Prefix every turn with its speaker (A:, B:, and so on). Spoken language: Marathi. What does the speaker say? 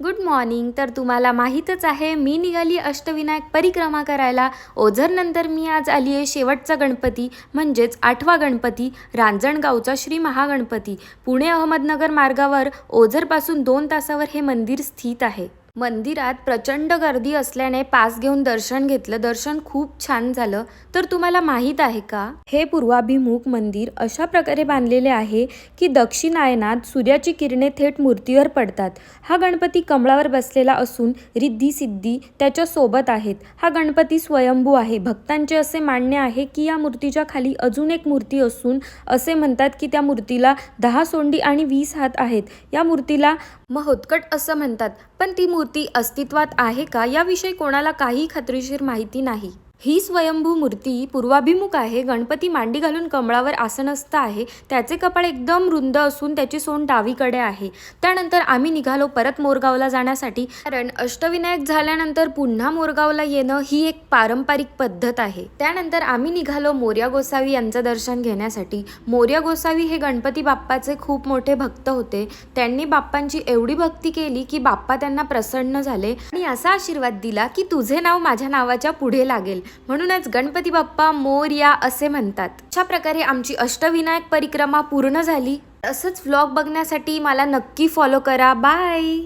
A: Good morning. तर तुम्हाला माहीतच आहे मी निघाली अष्टविनायक परिक्रमा करायला. ओझरनंतर मी आज आली आहे शेवटचा गणपती म्हणजेच 8वा गणपती रांजणगावचा श्री महागणपती. पुणे अहमदनगर मार्गावर ओझरपासून 2 तासावर हे मंदिर स्थित आहे. मंदिरात प्रचंड गर्दी असल्याने पास घेऊन दर्शन घेतलं. दर्शन खूप छान झालं. तर तुम्हाला माहीत आहे का, हे पूर्वाभिमुख मंदिर अशा प्रकारे बांधलेले आहे की दक्षिणायनात सूर्याची किरणे थेट मूर्तीवर पडतात. हा गणपती कमळावर बसलेला असून रिद्धी सिद्धी त्याच्या सोबत आहेत. हा गणपती स्वयंभू आहे. भक्तांचे असे मानणे आहे की या मूर्तीच्या खाली अजून एक मूर्ती असून असे म्हणतात की त्या मूर्तीला 10 सोंडी आणि 20 हात आहेत. या मूर्तीला महोत्कट असं म्हणतात. पण ती मूर्ती अस्तित्वात आहे का याविषयी कोणाला काही खात्रीशीर माहिती नाही. ही स्वयंभू मूर्ती पूर्वाभिमुख आहे. गणपती मांडी घालून कमळावर आसनस्थ आहे. त्याचे कपाळ एकदम रुंद असून त्याची सोंड डावीकडे आहे. त्यानंतर आम्ही निघालो परत मोरगावला जाण्यासाठी, कारण अष्टविनायक झाल्यानंतर पुन्हा मोरगावला येणं ही एक पारंपरिक पद्धत आहे. त्यानंतर आम्ही निघालो मोरया गोसावी यांचं दर्शन घेण्यासाठी. मोरया गोसावी हे गणपती बाप्पाचे खूप मोठे भक्त होते. त्यांनी बाप्पांची एवढी भक्ती केली की बाप्पा त्यांना प्रसन्न झाले आणि असा आशीर्वाद दिला की तुझे नाव माझ्या नावाच्या पुढे लागेल. म्हणूनच गणपती बाप्पा मोरया असे म्हणतात. अशा प्रकारे आमची अष्टविनायक परिक्रमा पूर्ण झाली. असंच व्लॉग बघण्यासाठी मला नक्की फॉलो करा. बाय.